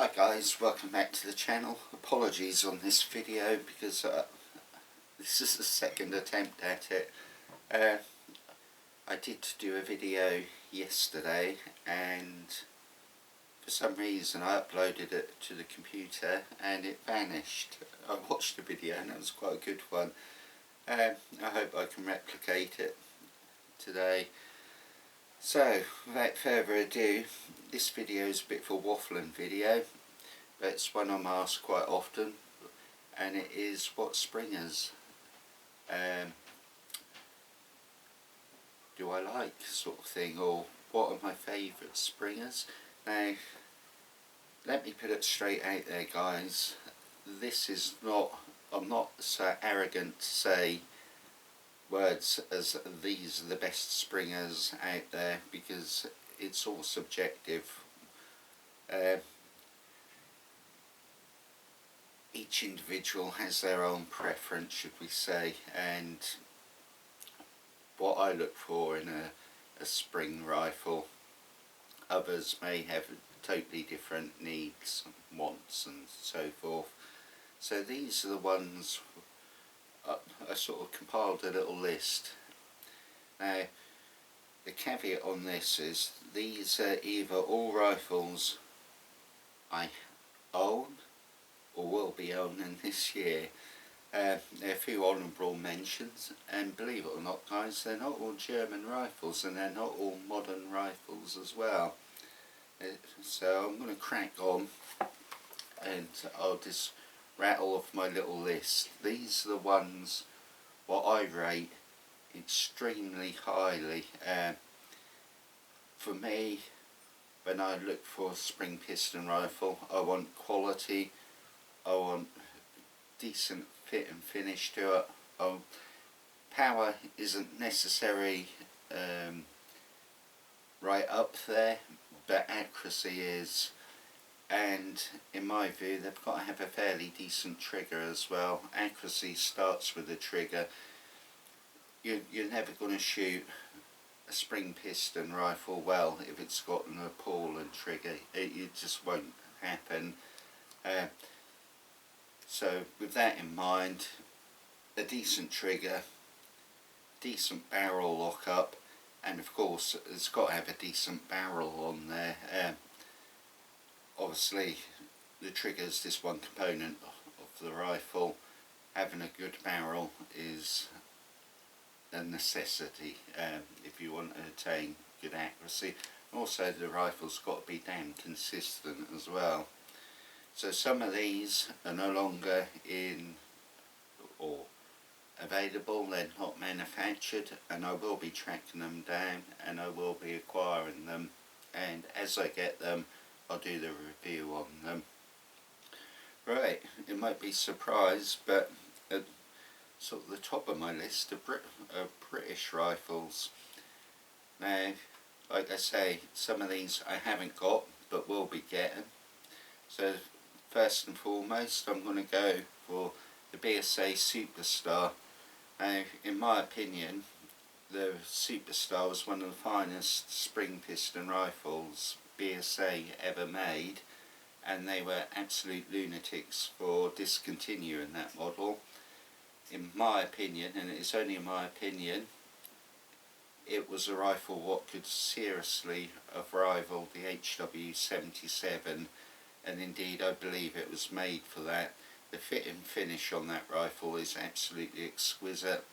Hi guys, welcome back to the channel. Apologies on this video because this is the second attempt at it. I did do a video yesterday and for some reason I uploaded it to the computer and it vanished. I watched the video and it was quite a good one. I hope I can replicate it today. So, without further ado, this video is a bit of a waffling video, but it's one I'm asked quite often, and it is what springers do I like, sort of thing, or what are my favourite springers. Now, let me put it straight out there guys, this is not, I'm not so arrogant to say words as these are the best springers out there, because it's all subjective. Each individual has their own preference, should we say, and what I look for in a spring rifle, others may have totally different needs, wants and so forth. So these are the ones I sort of compiled a little list. Now the caveat on this is these are either all rifles I own or will be owning this year. There are a few honourable mentions, and believe it or not guys, they're not all German rifles and they're not all modern rifles as well. So I'm going to crack on and I'll just rattle off my little list. These are the ones what I rate extremely highly. For me, when I look for a spring piston rifle, I want quality, I want decent fit and finish to it. Power isn't necessarily right up there, but accuracy is. And in my view, they've got to have a fairly decent trigger as well. Accuracy starts with the trigger. You're never going to shoot a spring piston rifle well if it's got an appalling trigger. It just won't happen. So with that in mind, a decent trigger, decent barrel lockup, and of course it's got to have a decent barrel on there. Obviously the trigger is this one component of the rifle. Having a good barrel is a necessity if you want to attain good accuracy. Also the rifle's got to be damn consistent as well. So some of these are no longer in or available, they're not manufactured, and I will be tracking them down and I will be acquiring them, and as I get them I'll do the review on them. Right, it might be surprised, but at sort of the top of my list are British rifles. Now, like I say, some of these I haven't got but will be getting. So first and foremost I'm going to go for the BSA Superstar. Now in my opinion the Superstar was one of the finest spring piston rifles BSA ever made, and they were absolute lunatics for discontinuing that model. In my opinion, and it's only in my opinion, it was a rifle what could seriously have rivaled the HW77, and indeed I believe it was made for that. The fit and finish on that rifle is absolutely exquisite,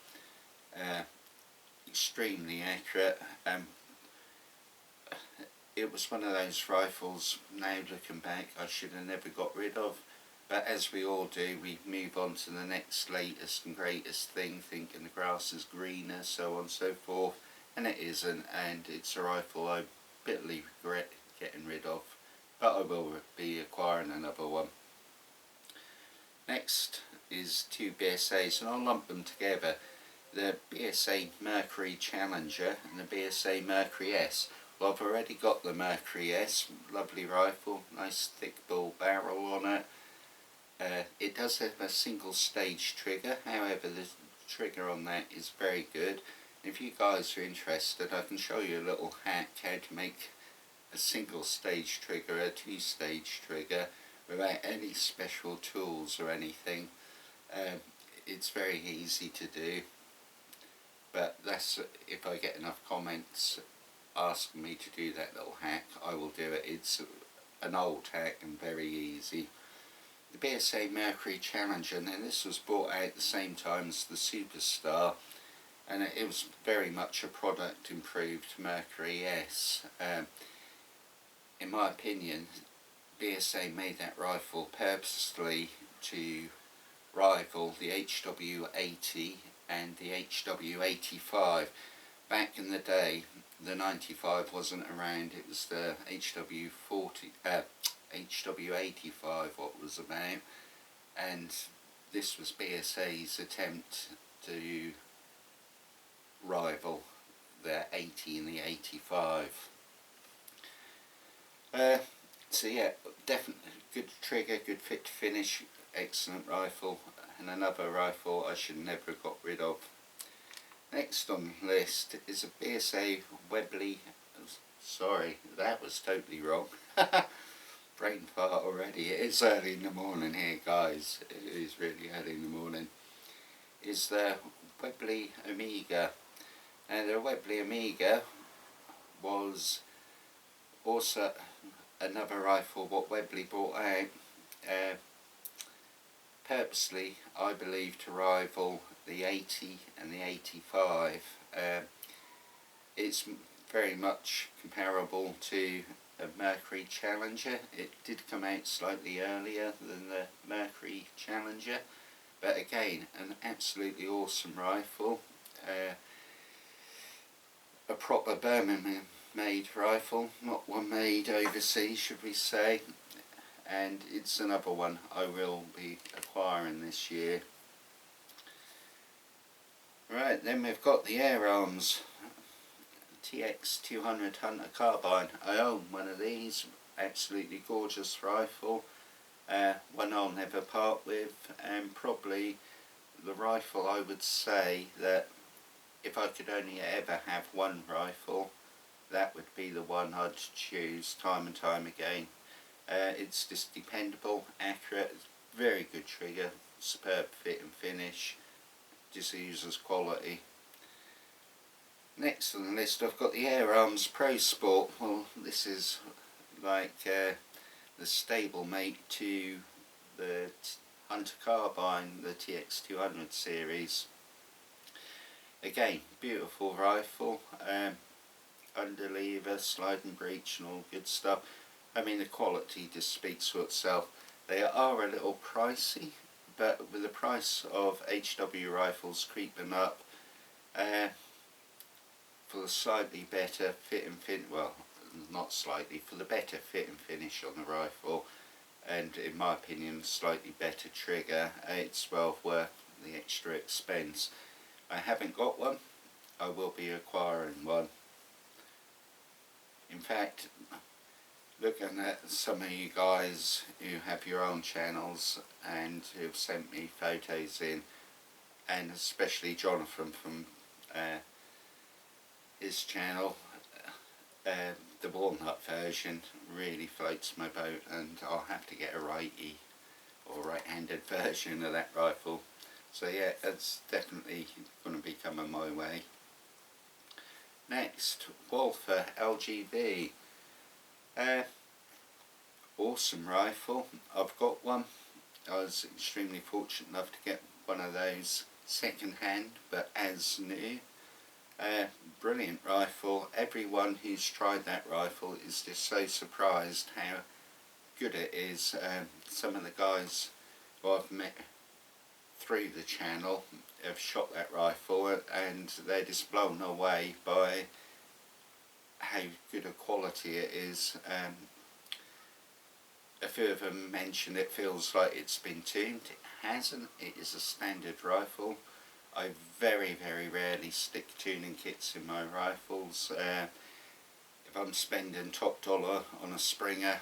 extremely accurate. It was one of those rifles, now looking back, I should have never got rid of, but as we all do, we move on to the next latest and greatest thing, thinking the grass is greener, so on and so forth, and it isn't, and it's a rifle I bitterly regret getting rid of, but I will be acquiring another one. Next is two BSAs, and I'll lump them together, the BSA Mercury Challenger and the BSA Mercury S. Well, I've already got the Mercury S, lovely rifle, nice thick bull barrel on it. It does have a single stage trigger, however the trigger on that is very good. If you guys are interested, I can show you a little hack how to make a single stage trigger, a 2-stage trigger, without any special tools or anything. It's very easy to do, but that's, if I get enough comments asking me to do that little hack, I will do it. It's an old hack and very easy. The BSA Mercury Challenger, and this was brought out at the same time as the Superstar, and it was very much a product improved Mercury S. In my opinion, BSA made that rifle purposely to rival the HW80 and the HW85. Back in the day, the 95 wasn't around, it was the HW85 what was about, and this was BSA's attempt to rival the 80 and the 85. So yeah, definitely good trigger, good fit to finish, excellent rifle, and another rifle I should never have got rid of. Next on the list is a BSA Webley, sorry, that was totally wrong. Brain fart already. It is early in the morning here, guys. It is really early in the morning. Is the Webley Omega. And the Webley Omega was also another rifle what Webley brought out, purposely, I believe, to rival the 80 and the 85. It's very much comparable to a Mercury Challenger. It did come out slightly earlier than the Mercury Challenger, but again, an absolutely awesome rifle. A proper Birmingham made rifle, not one made overseas, should we say, and it's another one I will be acquiring this year. Right, then we've got the Air Arms TX200 Hunter Carbine. I own one of these, absolutely gorgeous rifle, one I'll never part with, and probably the rifle I would say that if I could only ever have one rifle, that would be the one I'd choose time and time again. It's just dependable, accurate, very good trigger, superb fit and finish, just uses quality. Next on the list I've got the Air Arms Pro Sport. Well, this is like the stablemate to the Hunter Carbine, the TX200 series. Again, beautiful rifle, underlever, sliding breech and all good stuff. I mean, the quality just speaks for itself. They are a little pricey, but with the price of HW rifles creeping up, for the slightly better fit and finish, well, not slightly, for the better fit and finish on the rifle, and in my opinion slightly better trigger, it's well worth the extra expense. I haven't got one, I will be acquiring one. In fact, looking at some of you guys who have your own channels and who've sent me photos in, and especially Jonathan from his channel, the walnut version really floats my boat, and I'll have to get a righty or right-handed version of that rifle. So yeah, it's definitely going to be coming my way. Next, Walther LGB. Awesome rifle. I've got one. I was extremely fortunate enough to get one of those second hand, but as new. Brilliant rifle. Everyone who's tried that rifle is just so surprised how good it is. Some of the guys who I've met through the channel have shot that rifle and they're just blown away by how good a quality it is. A few of them mentioned it feels like it's been tuned. It hasn't. It is a standard rifle. I very rarely stick tuning kits in my rifles. If I'm spending top dollar on a Springer,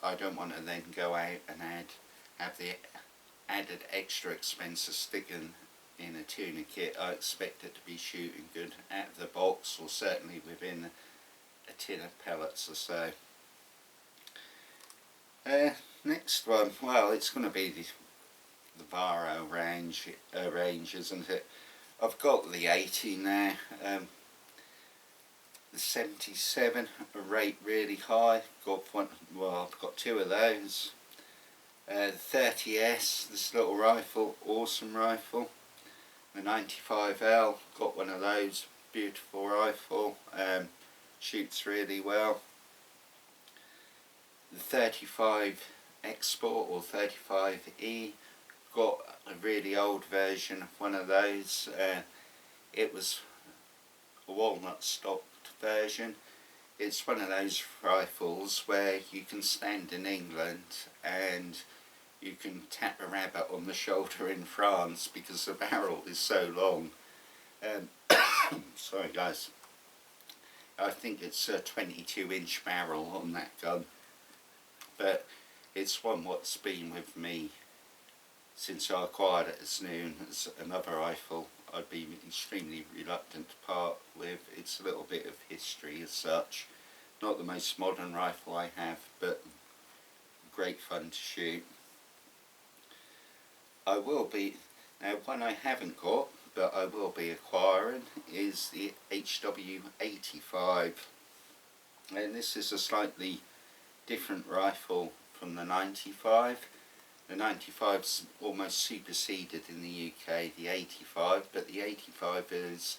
I don't want to then go out and have the added extra expense of sticking in a tuning kit. I expect it to be shooting good out of the box, or certainly within a tin of pellets or so. Next one, well, it's going to be the Varo range, isn't it? I've got the 80 now. The 77 rate really high. Got one. Well, I've got two of those. The 30S, this little rifle, awesome rifle. The 95L, got one of those. Beautiful rifle. Shoots really well. The 35 Export or 35E, got a really old version of one of those. It was a walnut stocked version. It's one of those rifles where you can stand in England and you can tap a rabbit on the shoulder in France because the barrel is so long. Sorry guys. I think it's a 22-inch barrel on that gun, but it's one what's been with me since I acquired it as new as another rifle I'd be extremely reluctant to part with. It's a little bit of history as such. Not the most modern rifle I have, but great fun to shoot. I will be, now one I haven't got, but I will be acquiring, is the HW85. And this is a slightly different rifle from the 95. The 95's almost superseded in the UK the 85, but the 85 is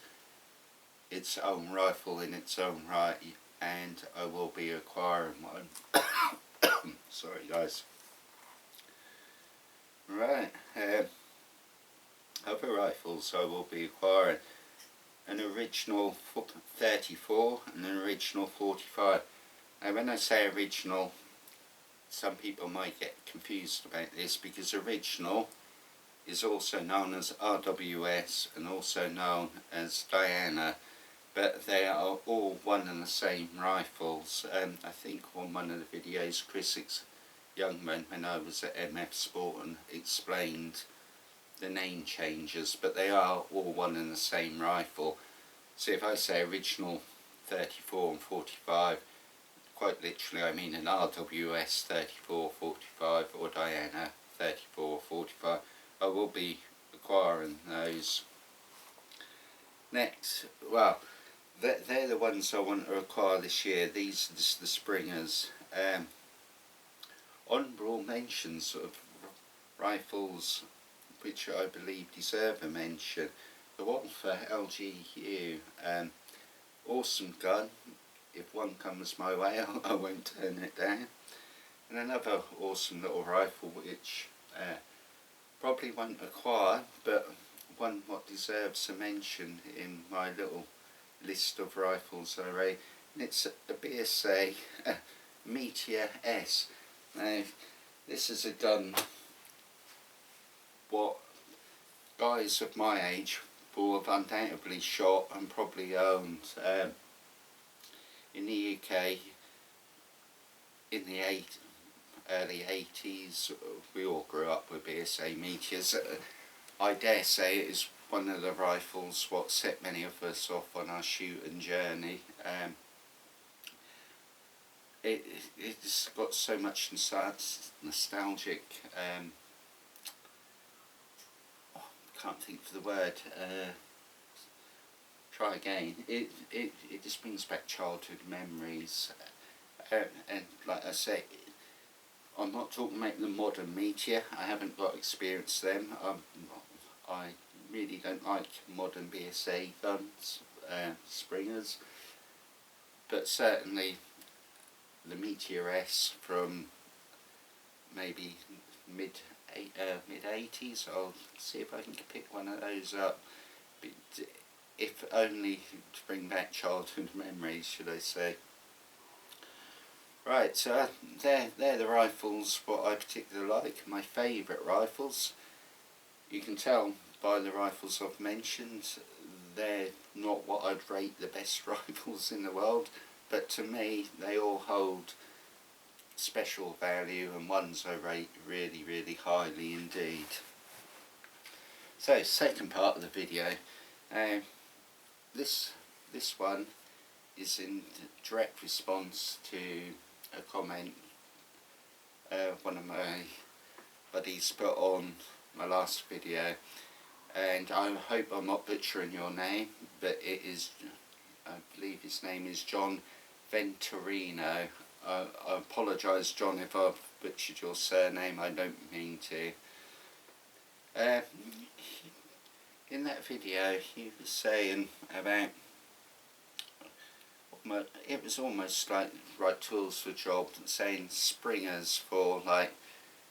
its own rifle in its own right, and I will be acquiring one. Sorry guys. Right, other rifles I will be acquiring. An original 34 and an original 45. Now when I say original, some people might get confused about this, because original is also known as RWS and also known as Diana, but they are all one and the same rifles. I think on one of the videos Chris Youngman, when I was at MF Sport, and explained the name changes, but they are all one and the same rifle. So if I say original 34 and 45, quite literally I mean an RWS 34, 45 or Diana 34, 45. I will be acquiring those. Next, well, they're the ones I want to acquire this year. These are the Springers. Honourable mentions of rifles which I believe deserve a mention. The one for LGU, awesome gun. If one comes my way, I won't turn it down. And another awesome little rifle which probably won't acquire, but one what deserves a mention in my little list of rifles I rate. And it's a BSA Meteor S. Now this is a gun what guys of my age will have undoubtedly shot and probably owned. In the UK, in the early 80s, we all grew up with BSA Meteors. I dare say it is one of the rifles what set many of us off on our shooting journey. It's got so much nostalgic, can't think of the word, try again. It just brings back childhood memories, and like I say, I'm not talking about the modern Meteor. I haven't got experience them. I really don't like modern BSA guns, Springers, but certainly the Meteor S from maybe mid 80s. I'll see if I can pick one of those up, but if only to bring back childhood memories, should I say. Right, so they're the rifles what I particularly like, my favourite rifles. You can tell by the rifles I've mentioned, they're not what I'd rate the best rifles in the world, but to me they all hold special value, and ones I rate really, really highly indeed. So, second part of the video, this one is in direct response to a comment one of my buddies put on my last video, and I hope I'm not butchering your name, but it is, I believe his name is John Venturino. I apologise, John, if I've butchered your surname. I don't mean to. In that video he was saying about, it was almost like right tools for job, saying springers for like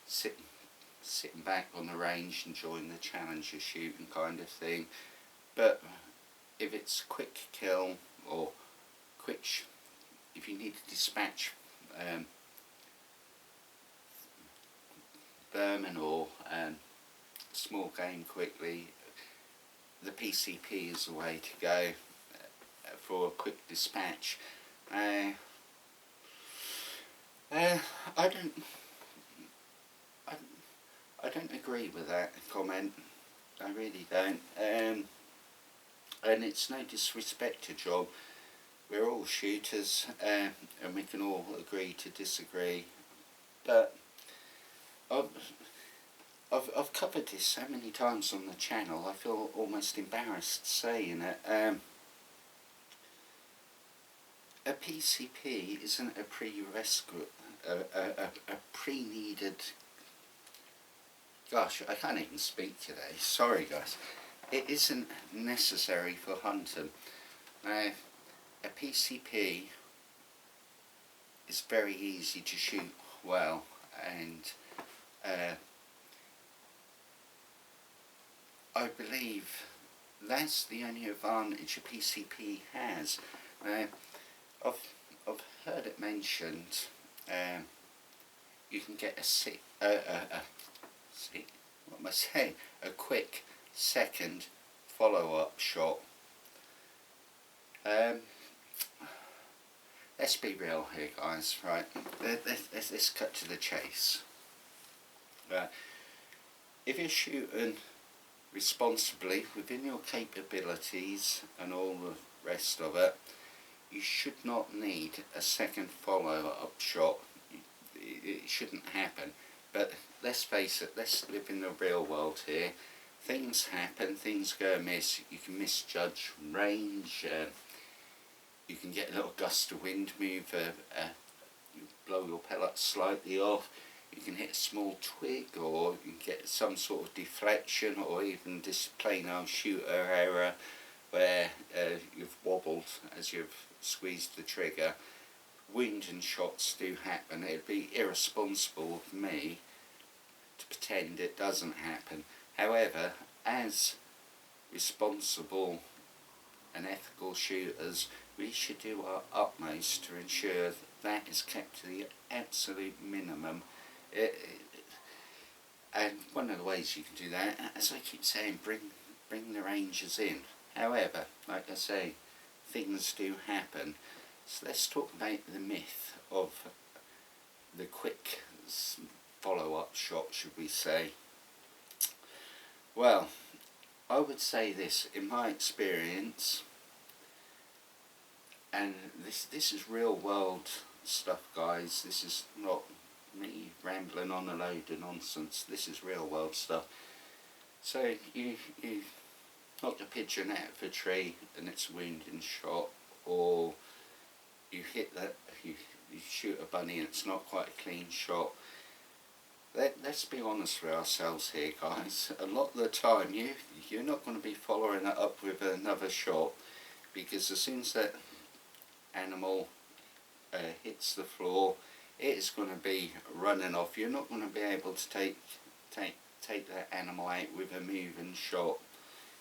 sitting back on the range enjoying the challenge you're shooting kind of thing. But if it's quick kill or if you need to dispatch vermin or small game quickly, the PCP is the way to go for a quick dispatch. I don't agree with that comment. I really don't. And it's no disrespect to job. We're all shooters, and we can all agree to disagree. But I've covered this so many times on the channel, I feel almost embarrassed saying it. A PCP isn't a prerequisite, a pre-needed... Gosh, I can't even speak today. Sorry, guys. It isn't necessary for hunting. Now, a PCP is very easy to shoot well, and I believe that's the only advantage a PCP has. I've heard it mentioned. You can get what am I saying? A quick second follow-up shot. Let's be real here, guys. Right? Let's cut to the chase. If you're shooting responsibly within your capabilities and all the rest of it, you should not need a second follow-up shot. It shouldn't happen. But let's face it, let's live in the real world here. Things happen, things go amiss. You can misjudge range. You can get a little gust of wind, you blow your pellet slightly off. You can hit a small twig, or you can get some sort of deflection, or even just plain old shooter error where you've wobbled as you've squeezed the trigger. Wounding shots do happen. It'd be irresponsible of me to pretend it doesn't happen. However, as responsible and ethical shooters, we should do our utmost to ensure that is kept to the absolute minimum. And one of the ways you can do that, as I keep saying, bring the rangers in. However, like I say, things do happen. So let's talk about the myth of the quick follow-up shot, should we say. Well, I would say this, in my experience, and this is real world stuff, guys. This is not me rambling on a load of nonsense. This is real world stuff. So you knock a pigeon out of a tree and it's a wounding shot, or you hit that, you shoot a bunny and it's not quite a clean shot. Let's be honest with ourselves here, guys. A lot of the time you're not going to be following it up with another shot, because as soon as that animal hits the floor, it is going to be running off. You're not going to be able to take that animal out with a moving shot.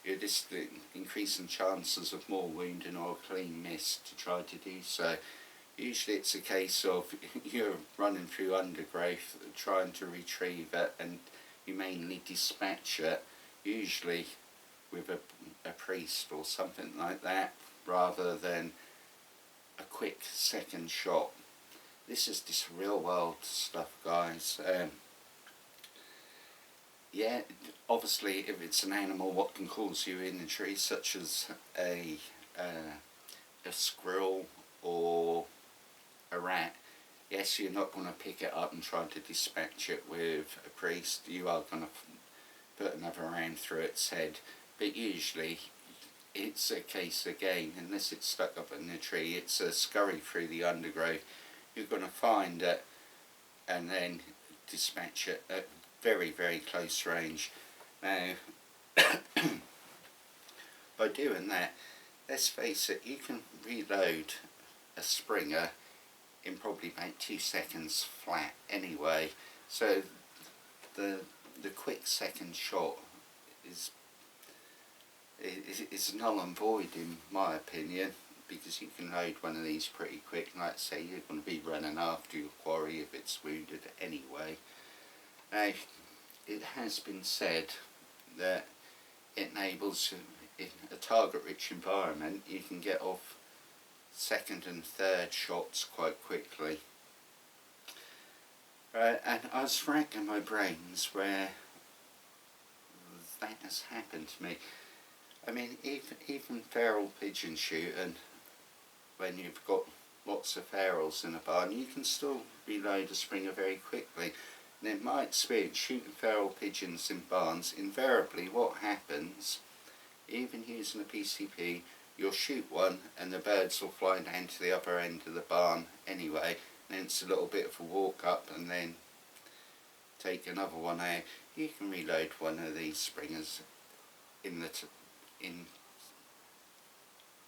You're just increasing chances of more wounding or a clean miss to try to do so. Usually it's a case of you're running through undergrowth trying to retrieve it, and you mainly dispatch it, usually with a priest or something like that, rather than a quick second shot. This is just real world stuff, guys. Yeah, obviously if it's an animal what can cause you injury, such as a squirrel or a rat, yes, you're not going to pick it up and try to dispatch it with a priest. You are going to put another round through its head, but usually it's a case again, unless it's stuck up in the tree, it's a scurry through the undergrowth. You're going to find it and then dispatch it at very, very close range. Now, by doing that, let's face it, you can reload a Springer in probably about 2 seconds flat anyway. So the quick second shot is null and void in my opinion, because you can load one of these pretty quick. Like say, you're going to be running after your quarry if it's wounded anyway. Now, it has been said that it enables, in a target-rich environment, you can get off second and third shots quite quickly. And I was racking my brains where that has happened to me. I mean, even feral pigeon shooting, when you've got lots of ferals in a barn, you can still reload a Springer very quickly. And in my experience, shooting feral pigeons in barns, invariably what happens, even using a PCP, you'll shoot one and the birds will fly down to the other end of the barn anyway, and it's a little bit of a walk up and then take another one out. You can reload one of these Springers in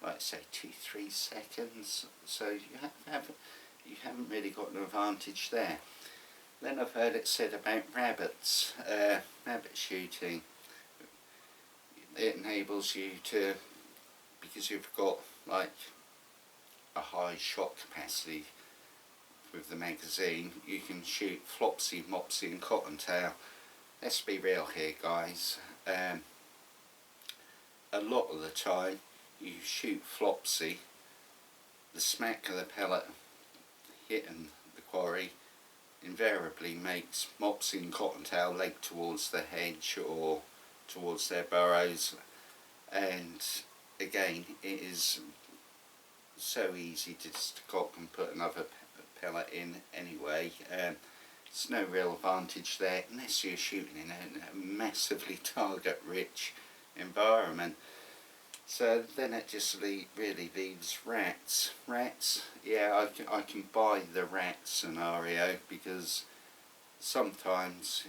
like say 2-3 seconds, so you haven't really got an advantage there. Then I've heard it said about rabbits, rabbit shooting. It enables you to, because you've got like a high shot capacity with the magazine, you can shoot Flopsy, Mopsy and Cottontail. Let's be real here, guys. A lot of the time you shoot Flopsy, the smack of the pellet hitting the quarry invariably makes Mopsy and Cottontail leg towards the hedge or towards their burrows, and again it is so easy to just cock and put another pellet in anyway. There's no real advantage there unless you're shooting in a massively target rich environment. So then it just really leaves rats. Rats, yeah, I can buy the rat scenario, because sometimes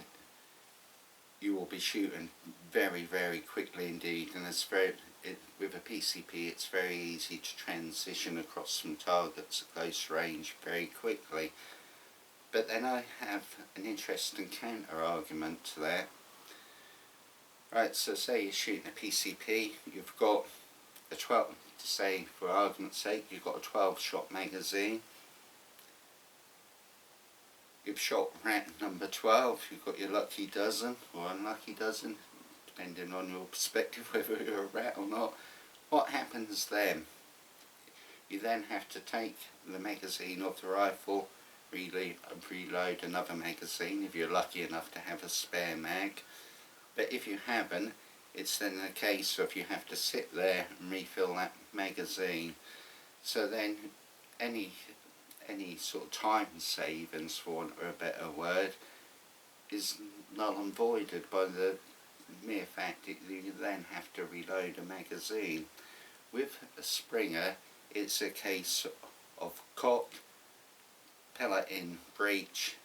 you will be shooting very, very quickly indeed, and with a PCP it's very easy to transition across from targets at close range very quickly. But then I have an interesting counter argument to that. Right, so say you're shooting a PCP, you've got a 12, to say for argument's sake, you've got a 12 shot magazine. You've shot rat number 12, you've got your lucky dozen or unlucky dozen, depending on your perspective whether you're a rat or not. What happens then? You then have to take the magazine of the rifle, reload another magazine if you're lucky enough to have a spare mag. But if you haven't, it's then a case of you have to sit there and refill that magazine. So then any sort of time savings, for want of a better word, is null and voided by the mere fact that you then have to reload a magazine. With a Springer, it's a case of cock, pellet in, breech,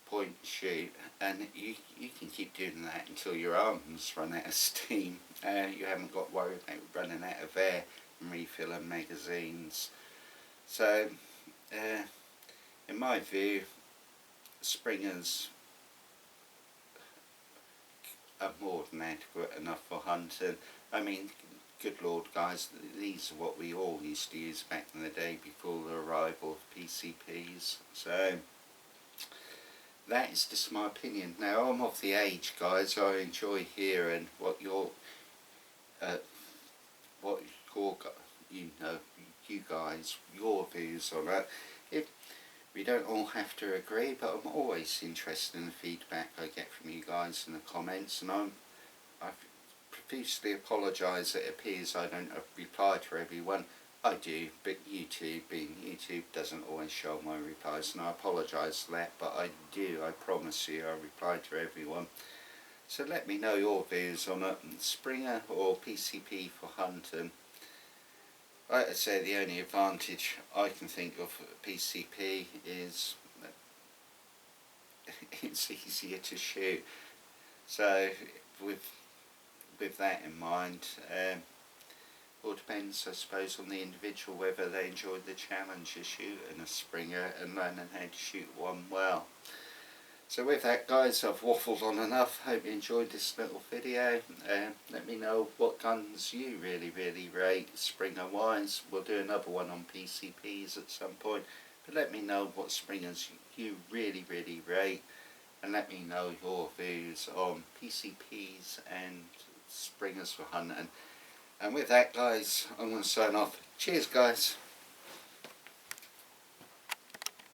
point, shoot, and you can keep doing that until your arms run out of steam. You haven't got worried about running out of air and refilling magazines. So in my view, Springers are more than adequate enough for hunting. I mean, good lord guys, these are what we all used to use back in the day before the arrival of PCPs. So that is just my opinion. Now I'm of the age, guys, I enjoy hearing what you guys, your views on it. If we don't all have to agree, but I'm always interested in the feedback I get from you guys in the comments, and I profusely apologise. It appears I don't reply to everyone. I do, but YouTube, being YouTube, doesn't always show my replies, and I apologise for that, but I do, I promise you, I reply to everyone. So let me know your views on it, Springer or PCP for hunting. Like I say, the only advantage I can think of PCP is it's easier to shoot. So with that in mind, all depends, I suppose, on the individual whether they enjoy the challenge of shooting a Springer and learning how to shoot one well. So with that, guys, I've waffled on enough. Hope you enjoyed this little video. Let me know what guns you really rate Springer wise. We'll do another one on PCPs at some point, but let me know what Springers you really rate, and let me know your views on PCPs and Springers for hunting. And with that, guys, I'm going to sign off. Cheers, guys.